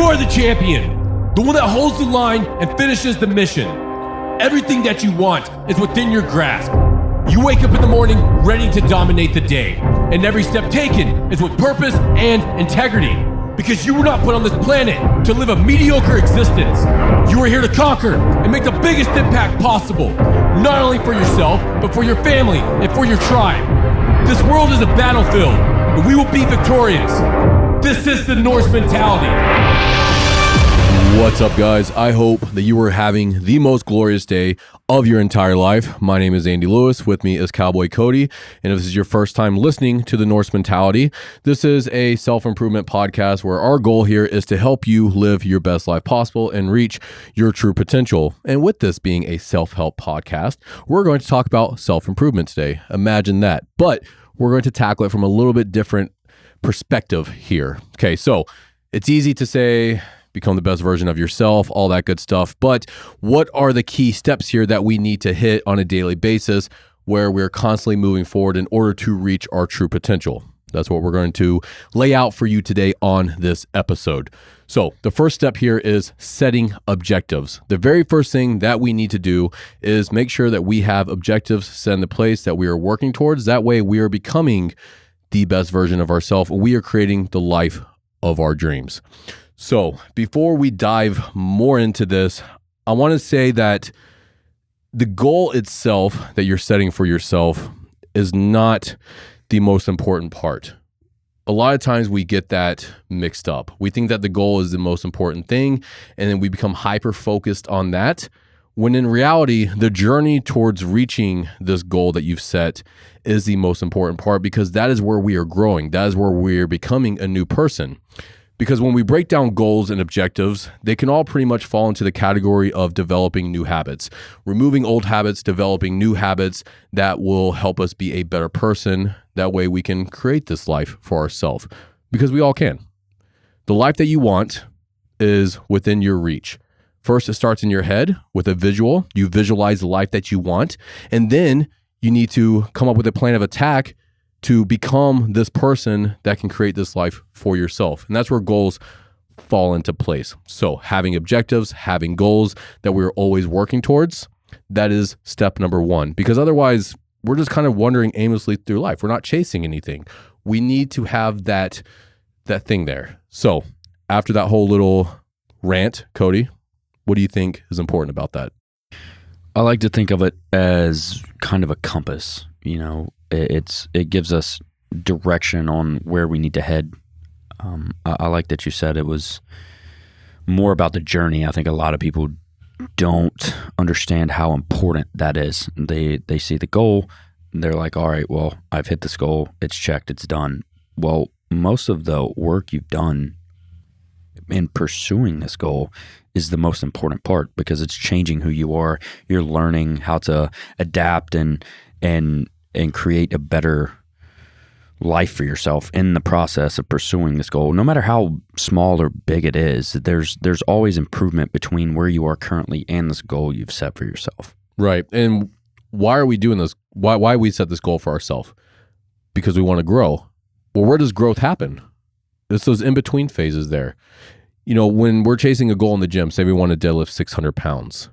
are the champion, the one that holds the line and finishes the mission. Everything that you want is within your grasp. You wake up in the morning ready to dominate the day, and every step taken is with purpose and integrity. Because you were not put on this planet to live a mediocre existence. You are here to conquer and make the biggest impact possible, not only for yourself, but for your family and for your tribe. This world is a battlefield, and we will be victorious. This is the Norse Mentality. What's up, guys? I hope that you are having the most glorious day of your entire life. My name is Andy Lewis. With me is Cowboy Cody. And if this is your first time listening to the Norse Mentality, this is a self-improvement podcast where our goal here is to help you live your best life possible and reach your true potential. And with this being a self-help podcast, we're going to talk about self-improvement today. Imagine that. But we're going to tackle it from a little bit different perspective here. Okay, so it's easy to say, become the best version of yourself, all that good stuff. But what are the key steps here that we need to hit on a daily basis where we're constantly moving forward in order to reach our true potential? That's what we're going to lay out for you today on this episode. So the first step here is setting objectives. The very first thing that we need to do is make sure that we have objectives set into place that we are working towards. That way we are becoming the best version of ourselves. We are creating the life of our dreams. So before we dive more into this, I want to say that the goal itself that you're setting for yourself is not the most important part. A lot of times we get that mixed up. We think that the goal is the most important thing, and then we become hyper-focused on that, when in reality, the journey towards reaching this goal that you've set is the most important part, because that is where we are growing. That is where we are becoming a new person. Because when we break down goals and objectives, they can all pretty much fall into the category of developing new habits, removing old habits, developing new habits that will help us be a better person. That way we can create this life for ourselves, because we all can. The life that you want is within your reach. First, it starts in your head with a visual. You visualize the life that you want, and then you need to come up with a plan of attack to become this person that can create this life for yourself. And that's where goals fall into place. So having objectives, having goals that we're always working towards, that is step number one. Because otherwise, we're just kind of wandering aimlessly through life. We're not chasing anything. We need to have that thing there. So after that whole little rant, Cody, what do you think is important about that? I like to think of it as kind of a compass. You know, it gives us direction on where we need to head. I like that you said it was more about the journey. I think a lot of people don't understand how important that is. They see the goal, and they're like, all right, well, I've hit this goal. It's checked. It's done. Well, most of the work you've done in pursuing this goal is the most important part, because it's changing who you are. You're learning how to adapt and create a better life for yourself in the process of pursuing this goal. No matter how small or big it is, there's always improvement between where you are currently and this goal you've set for yourself. Right. And why are we doing this? Why we set this goal for ourselves? Because we want to grow. Well, where does growth happen? It's those in-between phases there. You know, when we're chasing a goal in the gym, say we want to deadlift 600 pounds.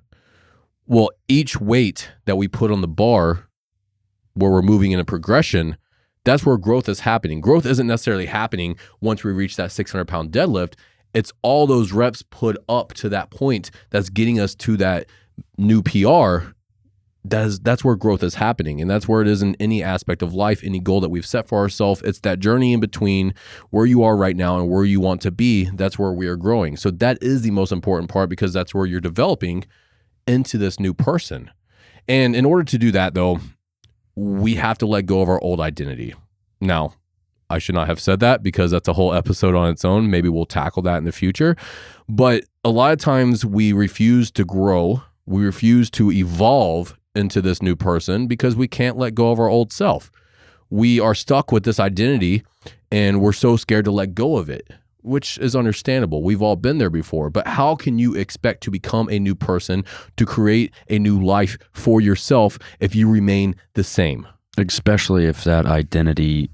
Well, each weight that we put on the bar where we're moving in a progression, that's where growth is happening. Growth isn't necessarily happening once we reach that 600-pound deadlift. It's all those reps put up to that point that's getting us to that new PR. That's where growth is happening. And that's where it is in any aspect of life, any goal that we've set for ourselves. It's that journey in between where you are right now and where you want to be. That's where we are growing. So that is the most important part, because that's where you're developing into this new person. And in order to do that, though, we have to let go of our old identity. Now, I should not have said that, because that's a whole episode on its own. Maybe we'll tackle that in the future. But a lot of times we refuse to grow. We refuse to evolve into this new person because we can't let go of our old self. We are stuck with this identity, and we're so scared to let go of it, which is understandable. We've all been there before. But how can you expect to become a new person, to create a new life for yourself, if you remain the same? Especially if that identity,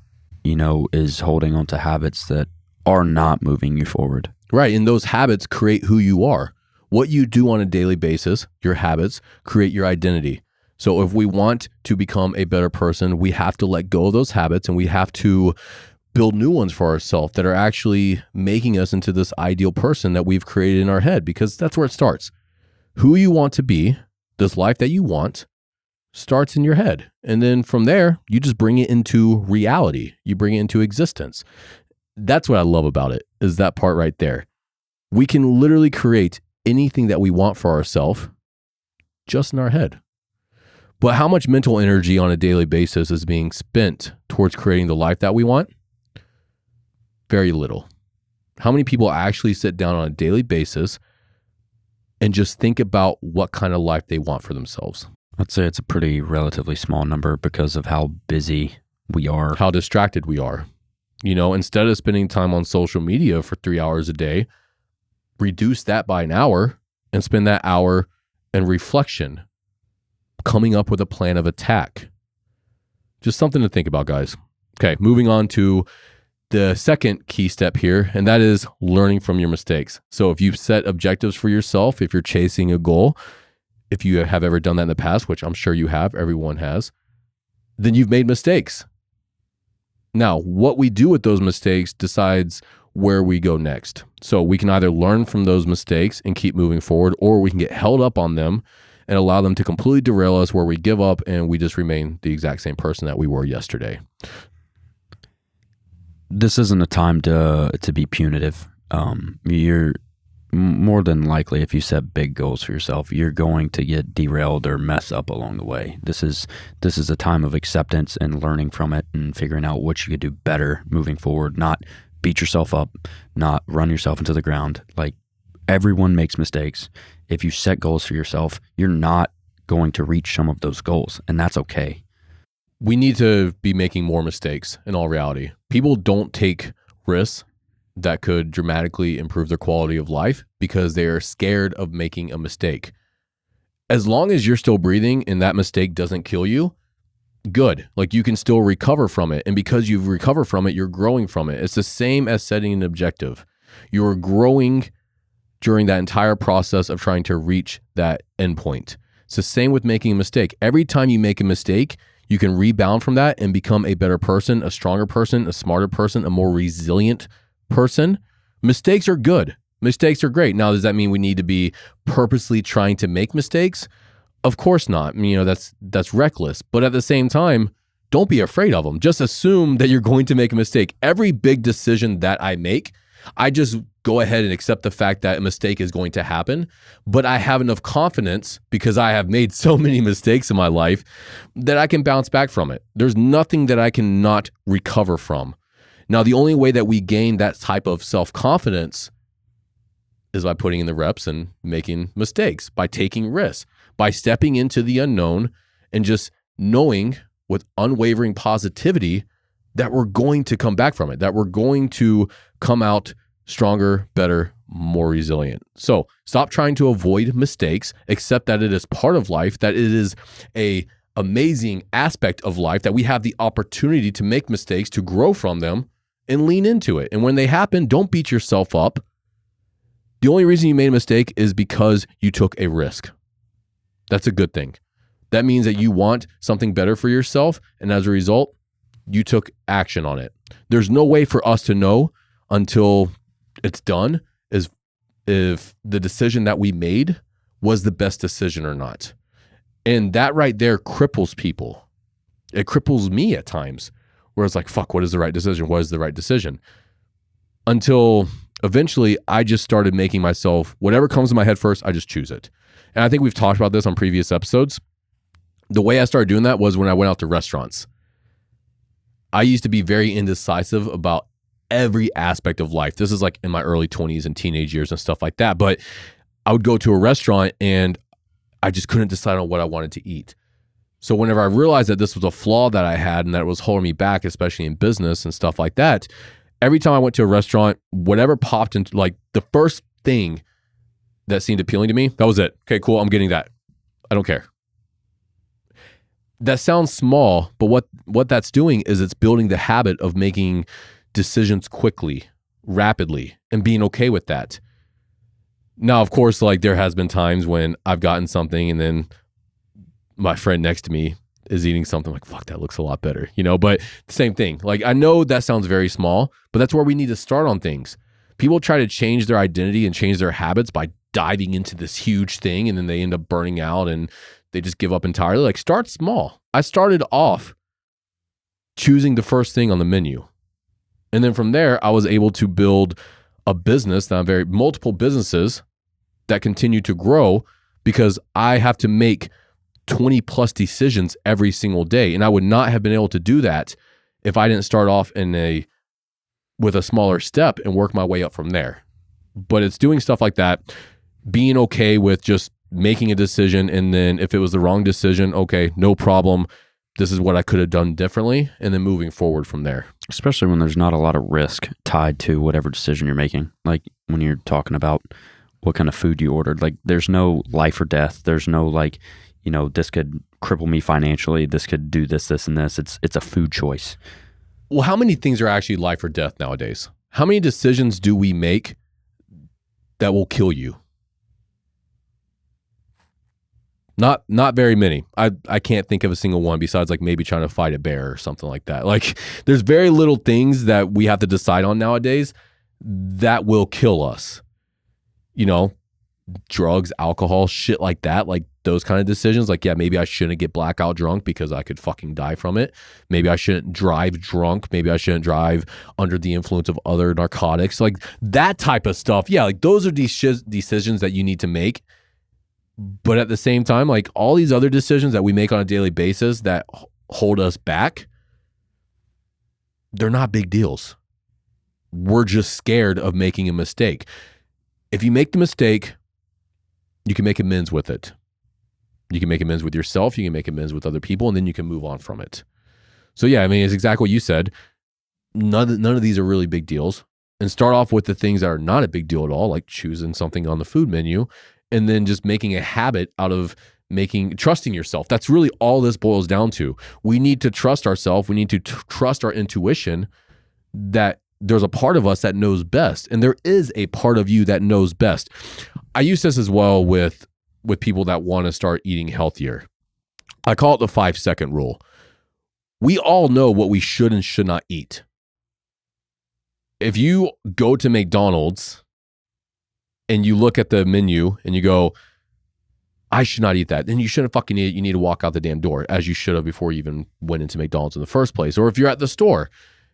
is holding on to habits that are not moving you forward. Right. And those habits create who you are. What you do on a daily basis, your habits, create your identity. So if we want to become a better person, we have to let go of those habits and we have to build new ones for ourselves that are actually making us into this ideal person that we've created in our head, because that's where it starts. Who you want to be, this life that you want, starts in your head. And then from there, you just bring it into reality. You bring it into existence. That's what I love about it, is that part right there. We can literally create anything that we want for ourselves just in our head. But how much mental energy on a daily basis is being spent towards creating the life that we want? Very little. How many people actually sit down on a daily basis and just think about what kind of life they want for themselves? I'd say it's a pretty relatively small number because of how busy we are. How distracted we are. You know, instead of spending time on social media for 3 hours a day, reduce that by an hour and spend that hour in reflection, coming up with a plan of attack. Just something to think about, guys. Okay, moving on to the second key step here, and that is learning from your mistakes. So if you've set objectives for yourself, if you're chasing a goal, if you have ever done that in the past, which I'm sure you have, everyone has, then you've made mistakes. Now, what we do with those mistakes decides where we go next. So we can either learn from those mistakes and keep moving forward, or we can get held up on them and allow them to completely derail us, where we give up and we just remain the exact same person that we were yesterday. This isn't a time to be punitive. You're more than likely, if you set big goals for yourself, you're going to get derailed or mess up along the way. This is a time of acceptance and learning from it and figuring out what you could do better moving forward. Not beat yourself up, not run yourself into the ground. Like, everyone makes mistakes. If you set goals for yourself, you're not going to reach some of those goals, and that's okay. We need to be making more mistakes in all reality. People don't take risks that could dramatically improve their quality of life because they are scared of making a mistake. As long as you're still breathing and that mistake doesn't kill you, good. Like, you can still recover from it. And because you've recovered from it, you're growing from it. It's the same as setting an objective. You're growing during that entire process of trying to reach that endpoint. It's the same with making a mistake. Every time you make a mistake, you can rebound from that and become a better person, a stronger person, a smarter person, a more resilient person. Mistakes are good. Mistakes are great. Now, does that mean we need to be purposely trying to make mistakes? Of course not. You know, that's reckless. But at the same time, don't be afraid of them. Just assume that you're going to make a mistake. Every big decision that I make, I just go ahead and accept the fact that a mistake is going to happen. But I have enough confidence, because I have made so many mistakes in my life, that I can bounce back from it. There's nothing that I cannot recover from. Now, the only way that we gain that type of self-confidence is by putting in the reps and making mistakes, by taking risks, by stepping into the unknown and just knowing with unwavering positivity that we're going to come back from it, that we're going to come out stronger, better, more resilient. So stop trying to avoid mistakes, accept that it is part of life, that it is an amazing aspect of life, that we have the opportunity to make mistakes, to grow from them, and lean into it. And when they happen, don't beat yourself up. The only reason you made a mistake is because you took a risk. That's a good thing. That means that you want something better for yourself, and as a result, you took action on it. There's no way for us to know until it's done is if the decision that we made was the best decision or not. And that right there cripples people. It cripples me at times, where it's like, fuck, what is the right decision? What is the right decision? Until eventually I just started making myself, whatever comes in my head first, I just choose it. And I think we've talked about this on previous episodes. The way I started doing that was when I went out to restaurants. I used to be very indecisive about every aspect of life. This is like in my early 20s and teenage years and stuff like that. But I would go to a restaurant and I just couldn't decide on what I wanted to eat. So whenever I realized that this was a flaw that I had and that it was holding me back, especially in business and stuff like that, every time I went to a restaurant, whatever popped into, like, the first thing that seemed appealing to me, that was it. Okay, cool, I'm getting that. I don't care. That sounds small, but what that's doing is it's building the habit of making decisions quickly, rapidly and being okay with that. Now, of course, like there has been times when I've gotten something and then my friend next to me is eating something like, fuck, that looks a lot better, but same thing. Like, I know that sounds very small, but that's where we need to start on things. People try to change their identity and change their habits by diving into this huge thing, and then they end up burning out and they just give up entirely. Like, start small. I started off choosing the first thing on the menu. And then from there, I was able to build a business, multiple businesses that continue to grow because I have to make 20 plus decisions every single day. And I would not have been able to do that if I didn't start off with a smaller step and work my way up from there. But it's doing stuff like that, being okay with just making a decision. And then if it was the wrong decision, okay, no problem. This is what I could have done differently. And then moving forward from there. Especially when there's not a lot of risk tied to whatever decision you're making. Like when you're talking about what kind of food you ordered, like there's no life or death. There's no like, this could cripple me financially. This could do this, this, and this. It's a food choice. Well, how many things are actually life or death nowadays? How many decisions do we make that will kill you? Not very many. I can't think of a single one besides like maybe trying to fight a bear or something like that. Like there's very little things that we have to decide on nowadays that will kill us. Drugs, alcohol, shit like that. Like those kind of decisions. Like, yeah, maybe I shouldn't get blackout drunk because I could fucking die from it. Maybe I shouldn't drive drunk. Maybe I shouldn't drive under the influence of other narcotics. Like that type of stuff. Yeah, like those are decisions that you need to make. But at the same time, like all these other decisions that we make on a daily basis that hold us back, they're not big deals. We're just scared of making a mistake. If you make the mistake, you can make amends with it. You can make amends with yourself. You can make amends with other people, and then you can move on from it. So yeah, I mean, it's exactly what you said. None of these are really big deals. And start off with the things that are not a big deal at all, like choosing something on the food menu, and then just making a habit out of trusting yourself. That's really all this boils down to. We need to trust ourselves. We need to trust our intuition that there's a part of us that knows best. And there is a part of you that knows best. I use this as well with people that want to start eating healthier. I call it the 5-second rule. We all know what we should and should not eat. If you go to McDonald's and you look at the menu and you go, I should not eat that, then you shouldn't fucking eat it. You need to walk out the damn door, as you should have before you even went into McDonald's in the first place. Or if you're at the store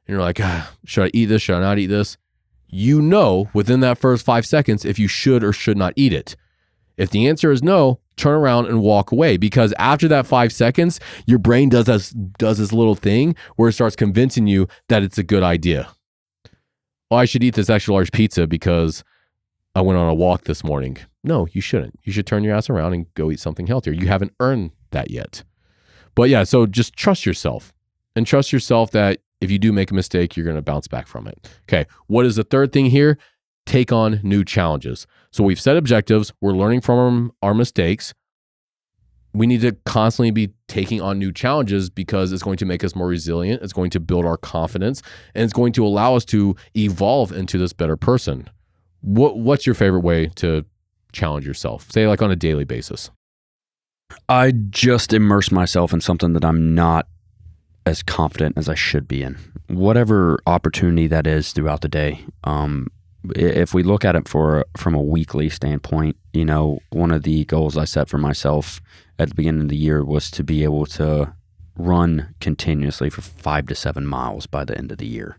and you're like, should I eat this? Should I not eat this? You know within that first 5 seconds if you should or should not eat it. If the answer is no, turn around and walk away, because after that 5 seconds, your brain does this little thing where it starts convincing you that it's a good idea. Oh, I should eat this extra large pizza because I went on a walk this morning. No, you shouldn't. You should turn your ass around and go eat something healthier. You haven't earned that yet. But yeah, so just trust yourself, and trust yourself that if you do make a mistake, you're going to bounce back from it. Okay, what is the third thing here? Take on new challenges. So we've set objectives. We're learning from our mistakes. We need to constantly be taking on new challenges because it's going to make us more resilient. It's going to build our confidence, and it's going to allow us to evolve into this better person. What's your favorite way to challenge yourself? Say like on a daily basis. I just immerse myself in something that I'm not as confident as I should be in. Whatever opportunity that is throughout the day. If we look at it from a weekly standpoint, one of the goals I set for myself at the beginning of the year was to be able to run continuously for 5 to 7 miles by the end of the year.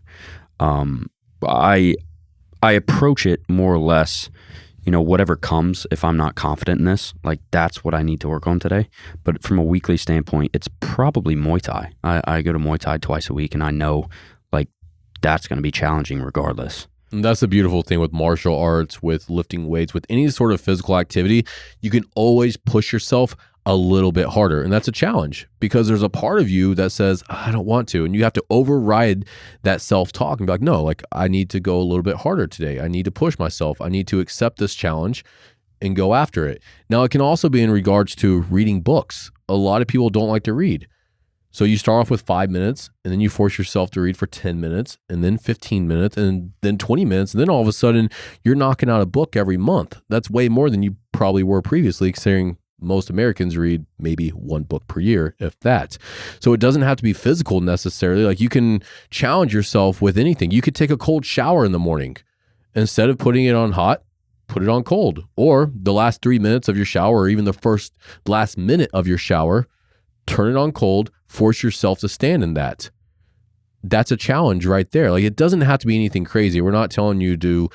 I approach it more or less, whatever comes, if I'm not confident in this, like that's what I need to work on today. But from a weekly standpoint, it's probably Muay Thai. I go to Muay Thai twice a week, and I know like that's going to be challenging regardless. And that's the beautiful thing with martial arts, with lifting weights, with any sort of physical activity. You can always push yourself a little bit harder. And that's a challenge because there's a part of you that says, I don't want to. And you have to override that self-talk and be like, no, like I need to go a little bit harder today. I need to push myself. I need to accept this challenge and go after it. Now, it can also be in regards to reading books. A lot of people don't like to read. So you start off with 5 minutes, and then you force yourself to read for 10 minutes, and then 15 minutes, and then 20 minutes. And then all of a sudden, you're knocking out a book every month. That's way more than you probably were previously, considering most Americans read maybe one book per year, if that. So it doesn't have to be physical necessarily. Like, you can challenge yourself with anything. You could take a cold shower in the morning. Instead of putting it on hot, put it on cold. Or the last 3 minutes of your shower, or even the last minute of your shower, turn it on cold, force yourself to stand in that. That's a challenge right there. Like, it doesn't have to be anything crazy. We're not telling you to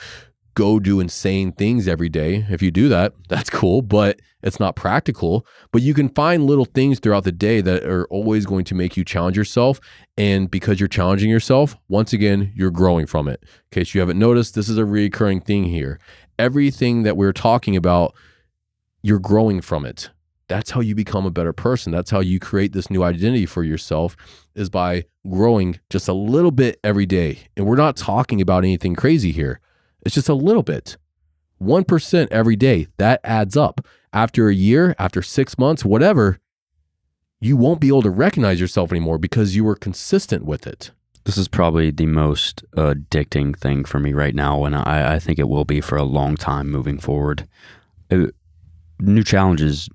go do insane things every day. If you do that, that's cool, but it's not practical. But you can find little things throughout the day that are always going to make you challenge yourself. And because you're challenging yourself, once again, you're growing from it. In case you haven't noticed, this is a recurring thing here. Everything that we're talking about, you're growing from it. That's how you become a better person. That's how you create this new identity for yourself, is by growing just a little bit every day. And we're not talking about anything crazy here. It's just a little bit. 1% every day. That adds up. After a year, after 6 months, whatever, you won't be able to recognize yourself anymore because you were consistent with it. This is probably the most addicting thing for me right now, and I think it will be for a long time moving forward. New challenges,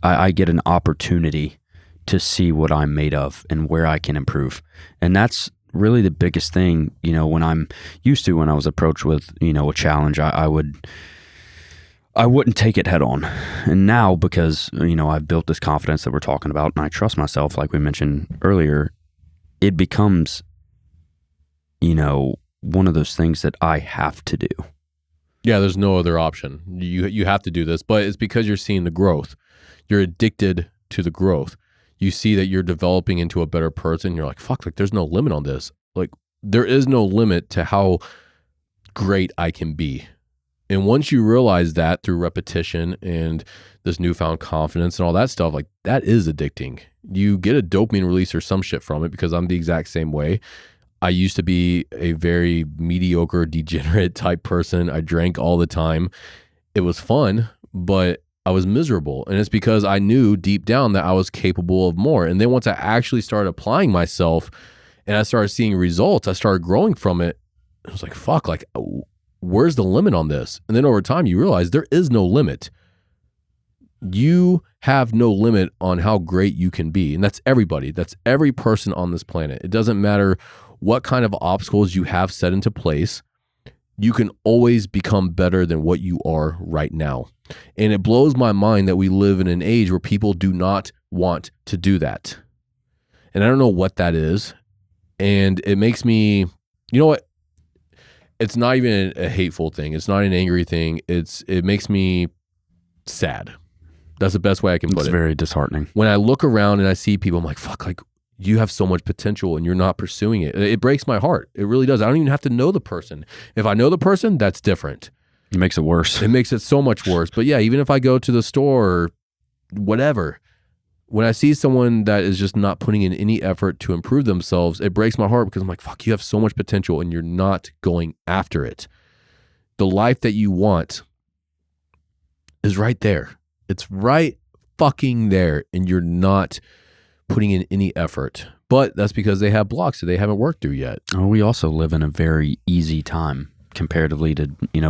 I get an opportunity to see what I'm made of and where I can improve. And that's really the biggest thing, when I was approached with, a challenge, I wouldn't take it head on. And now, because, I've built this confidence that we're talking about, and I trust myself, like we mentioned earlier, it becomes, one of those things that I have to do. Yeah, there's no other option. You have to do this, but it's because you're seeing the growth. You're addicted to the growth. You see that you're developing into a better person. You're like, fuck, like there's no limit on this. Like, there is no limit to how great I can be. And once you realize that through repetition and this newfound confidence and all that stuff, like, that is addicting. You get a dopamine release or some shit from it, because I'm the exact same way. I used to be a very mediocre, degenerate type person. I drank all the time. It was fun, but I was miserable. And it's because I knew deep down that I was capable of more. And then once I actually started applying myself and I started seeing results, I started growing from it. I was like, fuck, like, where's the limit on this? And then over time, you realize there is no limit. You have no limit on how great you can be. And that's everybody. That's every person on this planet. It doesn't matter what kind of obstacles you have set into place. You can always become better than what you are right now. And it blows my mind that we live in an age where people do not want to do that. And I don't know what that is. And it makes me, you know what? It's not even a hateful thing. It's not an angry thing. It makes me sad. That's the best way I can put it. It's very disheartening. When I look around and I see people, I'm like, fuck, like, you have so much potential and you're not pursuing it. It breaks my heart. It really does. I don't even have to know the person. If I know the person, that's different. It makes it worse. It makes it so much worse. But yeah, even if I go to the store or whatever, when I see someone that is just not putting in any effort to improve themselves, it breaks my heart, because I'm like, fuck, you have so much potential and you're not going after it. The life that you want is right there. It's right fucking there, and you're not putting in any effort. But that's because they have blocks that they haven't worked through yet. Oh, we also live in a very easy time comparatively to,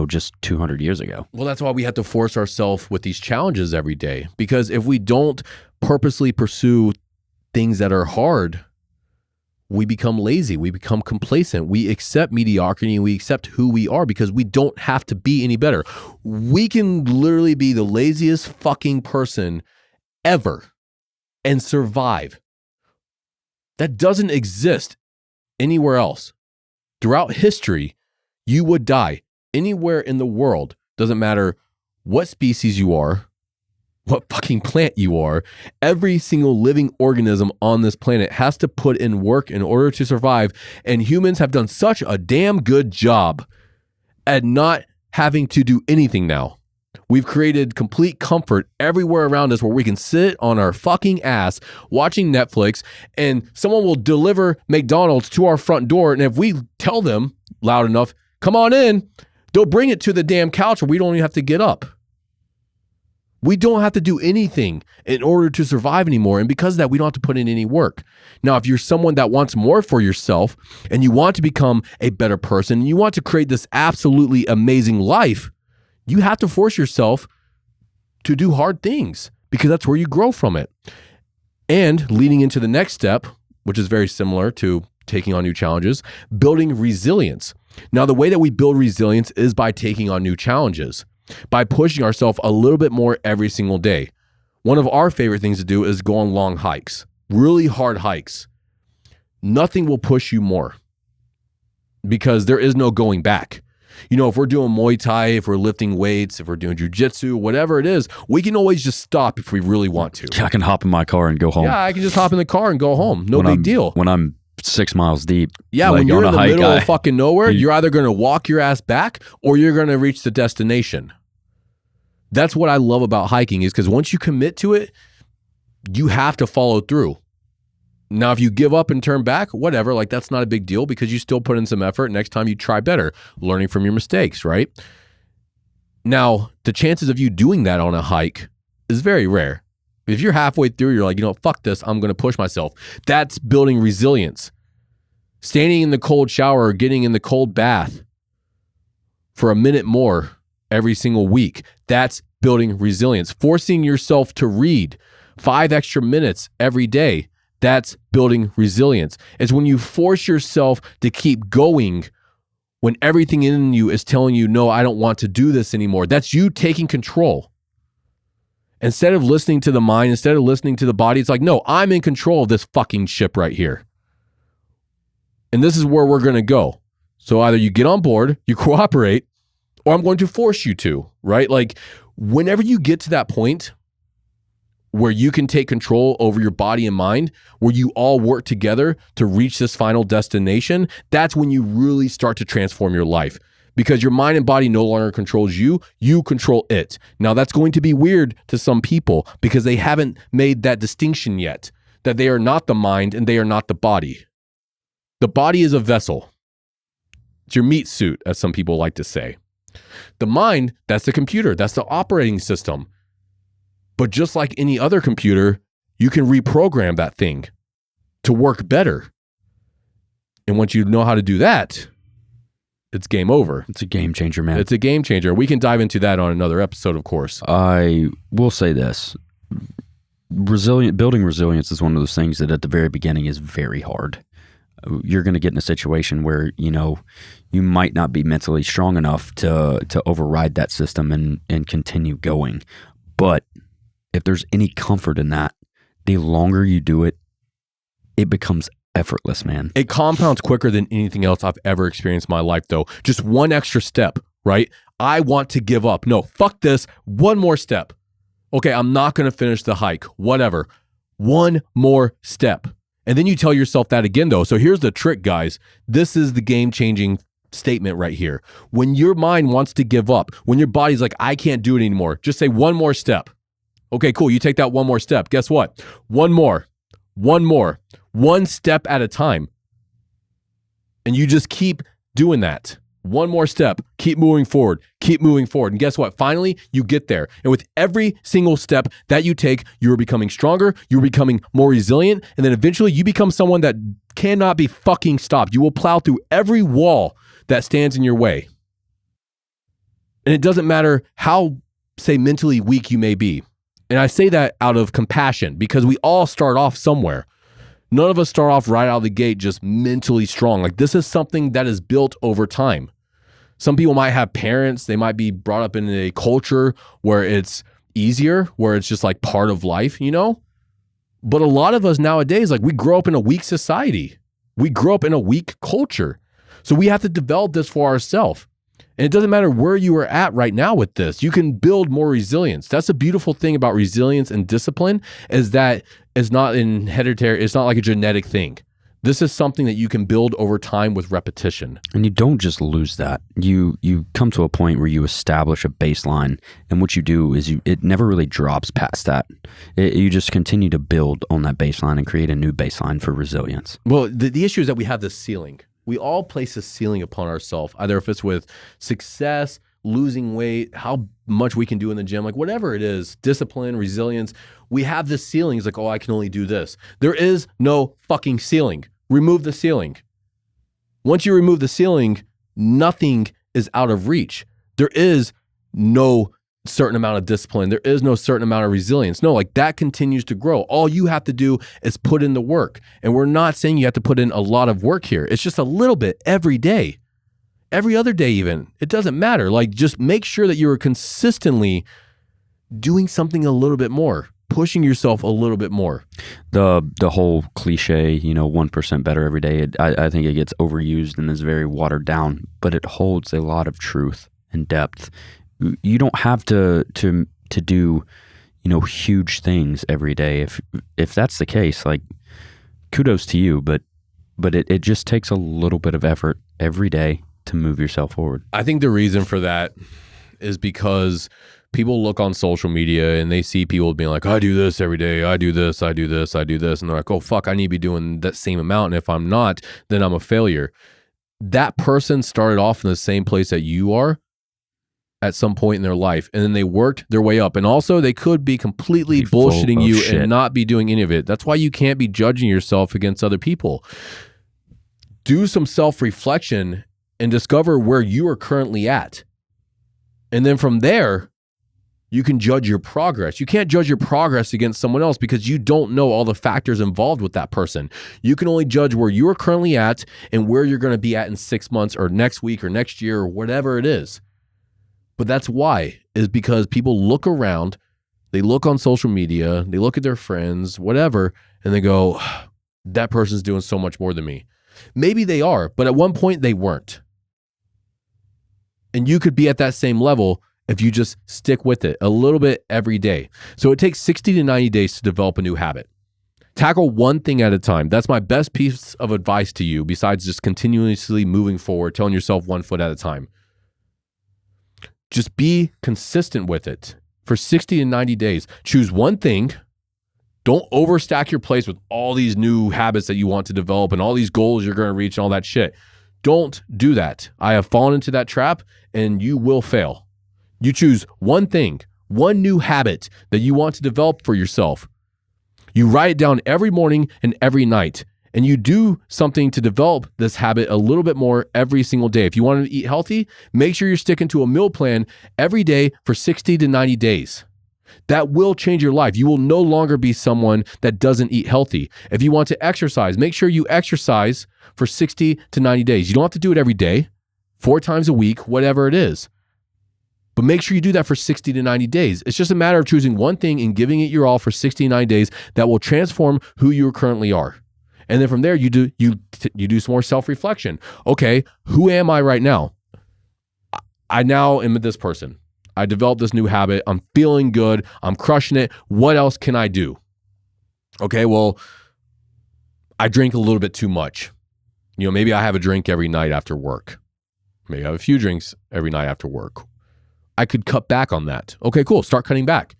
just 200 years ago. Well, that's why we have to force ourselves with these challenges every day. Because if we don't purposely pursue things that are hard, we become lazy. We become complacent. We accept mediocrity and we accept who we are because we don't have to be any better. We can literally be the laziest fucking person ever and survive. That doesn't exist anywhere else. Throughout history, you would die anywhere in the world. Doesn't matter what species you are, what fucking plant you are. Every single living organism on this planet has to put in work in order to survive. And humans have done such a damn good job at not having to do anything now. We've created complete comfort everywhere around us where we can sit on our fucking ass watching Netflix and someone will deliver McDonald's to our front door. And if we tell them loud enough, come on in, they'll bring it to the damn couch where we don't even have to get up. We don't have to do anything in order to survive anymore. And because of that, we don't have to put in any work. Now, if you're someone that wants more for yourself and you want to become a better person, and you want to create this absolutely amazing life, you have to force yourself to do hard things because that's where you grow from it. And leading into the next step, which is very similar to taking on new challenges, building resilience. Now, the way that we build resilience is by taking on new challenges, by pushing ourselves a little bit more every single day. One of our favorite things to do is go on long hikes, really hard hikes. Nothing will push you more because there is no going back. You know, if we're doing Muay Thai, if we're lifting weights, if we're doing jujitsu, whatever it is, we can always just stop if we really want to. Yeah, I can hop in my car and go home. Yeah, I can just hop in the car and go home. No big deal. When I'm 6 miles deep. Yeah, like when you're in the middle of hike, fucking nowhere, you're either going to walk your ass back or you're going to reach the destination. That's what I love about hiking is because once you commit to it, you have to follow through. Now, if you give up and turn back, whatever, like that's not a big deal because you still put in some effort. Next time you try better, learning from your mistakes, right? Now, the chances of you doing that on a hike is very rare. If you're halfway through, you're like, you know, fuck this, I'm going to push myself. That's building resilience. Standing in the cold shower or getting in the cold bath for a minute more every single week, that's building resilience. Forcing yourself to read 5 extra minutes every day, that's building resilience. It's when you force yourself to keep going when everything in you is telling you, no, I don't want to do this anymore. That's you taking control. Instead of listening to the mind, instead of listening to the body, it's like, no, I'm in control of this fucking ship right here. And this is where we're going to go. So either you get on board, you cooperate, or I'm going to force you to, right? Like whenever you get to that point where you can take control over your body and mind, where you all work together to reach this final destination, that's when you really start to transform your life. Because your mind and body no longer controls you, you control it. Now that's going to be weird to some people because they haven't made that distinction yet, that they are not the mind and they are not the body. The body is a vessel. It's your meat suit, as some people like to say. The mind, that's the computer, that's the operating system. But just like any other computer, you can reprogram that thing to work better. And once you know how to do that, it's game over. It's a game changer, man. It's a game changer. We can dive into that on another episode, of course. I will say this. Building resilience is one of those things that at the very beginning is very hard. You're going to get in a situation where, you know, you might not be mentally strong enough to override that system and continue going. But if there's any comfort in that, the longer you do it, it becomes effortless, man. It compounds quicker than anything else I've ever experienced in my life, though. Just one extra step, right? I want to give up. No, fuck this. One more step. Okay, I'm not going to finish the hike. Whatever. One more step. And then you tell yourself that again, though. So here's the trick, guys. This is the game-changing statement right here. When your mind wants to give up, when your body's like, I can't do it anymore, just say one more step. Okay, cool. You take that one more step. Guess what? One more, one step at a time. And you just keep doing that. One more step, keep moving forward. And guess what? Finally, you get there. And with every single step that you take, you're becoming stronger, you're becoming more resilient, and then eventually you become someone that cannot be fucking stopped. You will plow through every wall that stands in your way. And it doesn't matter how, say, mentally weak you may be. And I say that out of compassion because we all start off somewhere. None of us start off right out of the gate just mentally strong. Like this is something that is built over time. Some people might have parents, they might be brought up in a culture where it's easier, where it's just like part of life, you know? But a lot of us nowadays, like we grow up in a weak society. We grow up in a weak culture. So we have to develop this for ourselves. And it doesn't matter where you are at right now with this. You can build more resilience. That's a beautiful thing about resilience and discipline is that it's not in hereditary. It's not like a genetic thing. This is something that you can build over time with repetition. And you don't just lose that. You come to a point where you establish a baseline, and what you do is it never really drops past that. You just continue to build on that baseline and create a new baseline for resilience. Well, the issue is that we have this ceiling. We all place a ceiling upon ourselves, either if it's with success, losing weight, how much we can do in the gym, like whatever it is, discipline, resilience, we have this ceiling. It's like, oh, I can only do this. There is no fucking ceiling. Remove the ceiling. Once you remove the ceiling, nothing is out of reach. There is no certain amount of discipline. There is no certain amount of resilience. No, like that continues to grow. All you have to do is put in the work. And we're not saying you have to put in a lot of work here. It's just a little bit every day, every other day even. It doesn't matter. Like just make sure that you're consistently doing something a little bit more, pushing yourself a little bit more. The whole cliche, 1% better every day, I think it gets overused and is very watered down, but it holds a lot of truth and depth. You don't have to do, huge things every day. If that's the case, like kudos to you, but it just takes a little bit of effort every day to move yourself forward. I think the reason for that is because people look on social media and they see people being like, I do this every day. I do this, I do this, I do this. And they're like, oh, fuck, I need to be doing that same amount. And if I'm not, then I'm a failure. That person started off in the same place that you are at some point in their life. And then they worked their way up. And also they could be completely bullshitting you and not be doing any of it. That's why you can't be judging yourself against other people. Do some self-reflection and discover where you are currently at. And then from there, you can judge your progress. You can't judge your progress against someone else because you don't know all the factors involved with that person. You can only judge where you are currently at and where you're going to be at in 6 months or next week or next year or whatever it is. But that's why, is because people look around, they look on social media, they look at their friends, whatever, and they go, that person's doing so much more than me. Maybe they are, but at one point they weren't. And you could be at that same level if you just stick with it a little bit every day. So it takes 60 to 90 days to develop a new habit. Tackle one thing at a time. That's my best piece of advice to you, besides just continuously moving forward, telling yourself 1 foot at a time. Just be consistent with it for 60 to 90 days. Choose one thing. Don't overstack your plates with all these new habits that you want to develop and all these goals you're going to reach and all that shit. Don't do that. I have fallen into that trap and you will fail. You choose one thing, one new habit that you want to develop for yourself. You write it down every morning and every night. And you do something to develop this habit a little bit more every single day. If you want to eat healthy, make sure you're sticking to a meal plan every day for 60 to 90 days. That will change your life. You will no longer be someone that doesn't eat healthy. If you want to exercise, make sure you exercise for 60 to 90 days. You don't have to do it every day, 4 times a week, whatever it is. But make sure you do that for 60 to 90 days. It's just a matter of choosing one thing and giving it your all for 60 to 90 days that will transform who you currently are. And then from there, you do some more self-reflection. Okay, who am I right now? I now am this person. I developed this new habit. I'm feeling good. I'm crushing it. What else can I do? Okay, well, I drink a little bit too much. Maybe I have a drink every night after work. Maybe I have a few drinks every night after work. I could cut back on that. Okay, cool. Start cutting back.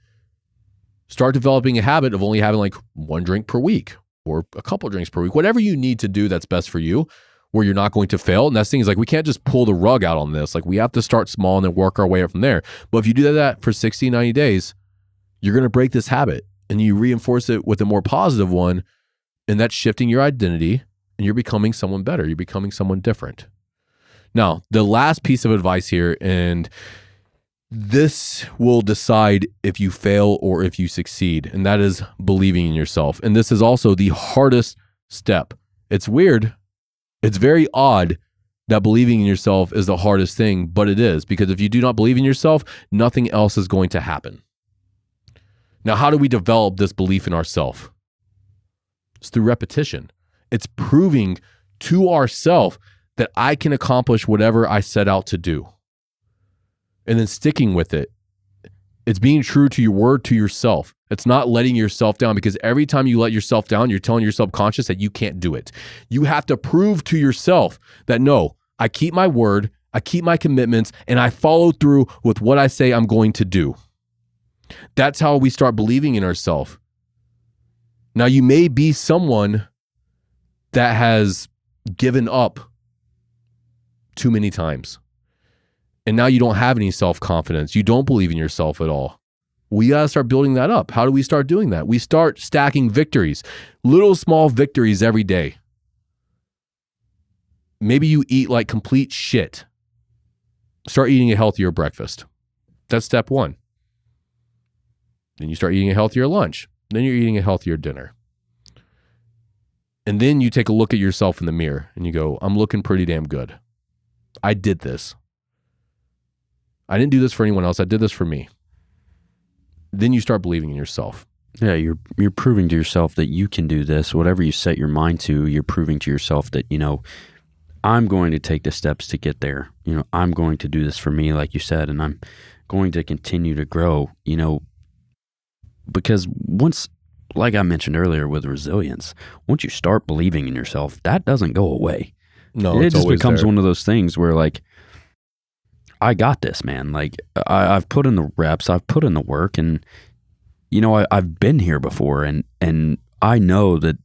Start developing a habit of only having like 1 drink per week. Or a couple drinks per week, whatever you need to do that's best for you, where you're not going to fail. And that's thing is like, we can't just pull the rug out on this. Like we have to start small and then work our way up from there. But if you do that for 60, 90 days, you're going to break this habit and you reinforce it with a more positive one. And that's shifting your identity and you're becoming someone better. You're becoming someone different. Now, the last piece of advice here, and this will decide if you fail or if you succeed, and that is believing in yourself. And this is also the hardest step. It's weird. It's very odd that believing in yourself is the hardest thing, but it is, because if you do not believe in yourself, nothing else is going to happen. Now, how do we develop this belief in ourselves? It's through repetition. It's proving to ourselves that I can accomplish whatever I set out to do. And then sticking with it. It's being true to your word to yourself. It's not letting yourself down, because every time you let yourself down, you're telling your subconscious that you can't do it. You have to prove to yourself that no, I keep my word, I keep my commitments, and I follow through with what I say I'm going to do. That's how we start believing in ourselves. Now, you may be someone that has given up too many times. And now you don't have any self-confidence. You don't believe in yourself at all. We got to start building that up. How do we start doing that? We start stacking victories, little small victories every day. Maybe you eat like complete shit. Start eating a healthier breakfast. That's step one. Then you start eating a healthier lunch. Then you're eating a healthier dinner. And then you take a look at yourself in the mirror and you go, I'm looking pretty damn good. I did this. I didn't do this for anyone else. I did this for me. Then you start believing in yourself. Yeah, you're proving to yourself that you can do this. Whatever you set your mind to, you're proving to yourself that, I'm going to take the steps to get there. I'm going to do this for me, like you said, and I'm going to continue to grow, because once, like I mentioned earlier with resilience, once you start believing in yourself, that doesn't go away. No, it it's just always becomes there. one of those things where like, I got this, man. Like I've put in the reps, I've put in the work, and I've been here before, and I know that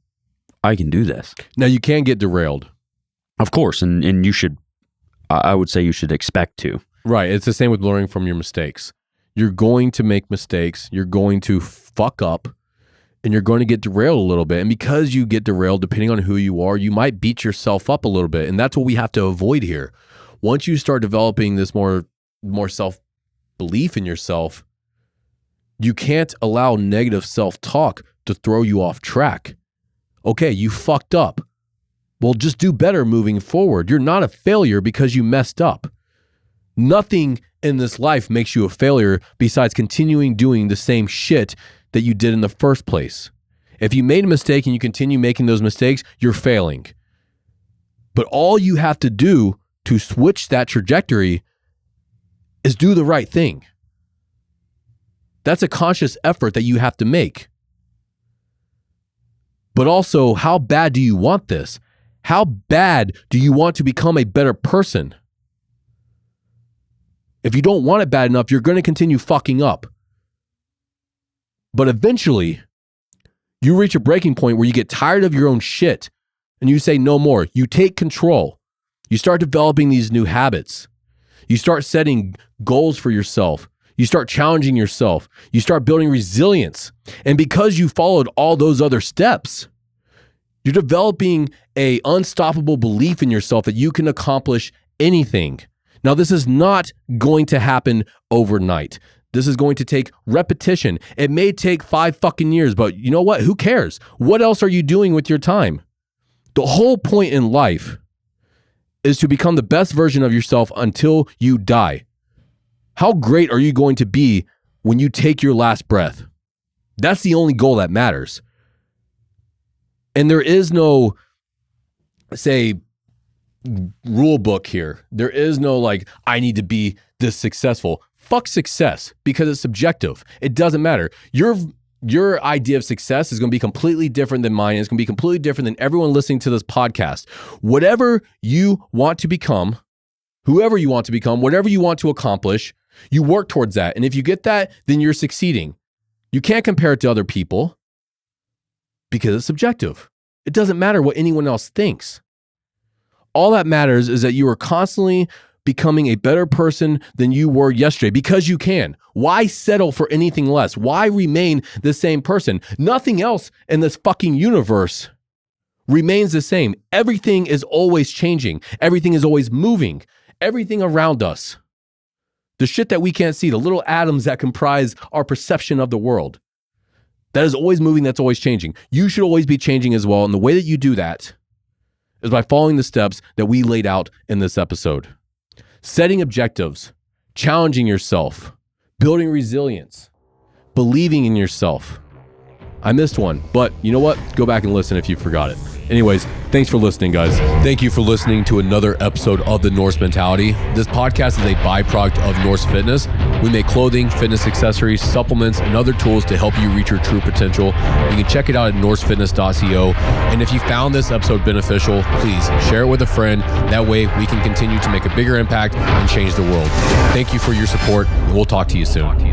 I can do this. Now you can get derailed. Of course, and you should, I would say you should expect to. Right. It's the same with learning from your mistakes. You're going to make mistakes. You're going to fuck up, and you're going to get derailed a little bit. And because you get derailed, depending on who you are, you might beat yourself up a little bit. And that's what we have to avoid here. Once you start developing this more self-belief in yourself, you can't allow negative self-talk to throw you off track. Okay, you fucked up. Well, just do better moving forward. You're not a failure because you messed up. Nothing in this life makes you a failure besides continuing doing the same shit that you did in the first place. If you made a mistake and you continue making those mistakes, you're failing. But all you have to do to switch that trajectory is do the right thing. That's a conscious effort that you have to make. But also, how bad do you want this? How bad do you want to become a better person? If you don't want it bad enough, you're going to continue fucking up. But eventually, you reach a breaking point where you get tired of your own shit and you say no more. You take control. You start developing these new habits. You start setting goals for yourself. You start challenging yourself. You start building resilience. And because you followed all those other steps, you're developing an unstoppable belief in yourself that you can accomplish anything. Now, this is not going to happen overnight. This is going to take repetition. It may take 5 fucking years, but you know what? Who cares? What else are you doing with your time? The whole point in life is to become the best version of yourself until you die. How great are you going to be when you take your last breath? That's the only goal that matters. And there is no, say, rule book here. There is no like, I need to be this successful. Fuck success, because it's subjective. It doesn't matter. Your idea of success is going to be completely different than mine. It's going to be completely different than everyone listening to this podcast. Whatever you want to become, whoever you want to become, whatever you want to accomplish, you work towards that. And if you get that, then you're succeeding. You can't compare it to other people because it's subjective. It doesn't matter what anyone else thinks. All that matters is that you are constantly becoming a better person than you were yesterday because you can. Why settle for anything less? Why remain the same person? Nothing else in this fucking universe remains the same. Everything is always changing. Everything is always moving. Everything around us. The shit that we can't see, the little atoms that comprise our perception of the world. That is always moving, that's always changing. You should always be changing as well. And the way that you do that is by following the steps that we laid out in this episode. Setting objectives, challenging yourself, building resilience, believing in yourself. I missed one, but you know what? Go back and listen if you forgot it. Anyways, thanks for listening, guys. Thank you for listening to another episode of the Norse Mentality. This podcast is a byproduct of Norse Fitness. We make clothing, fitness accessories, supplements, and other tools to help you reach your true potential. You can check it out at norsefitness.co. And if you found this episode beneficial, please share it with a friend. That way we can continue to make a bigger impact and change the world. Thank you for your support, and we'll talk to you soon.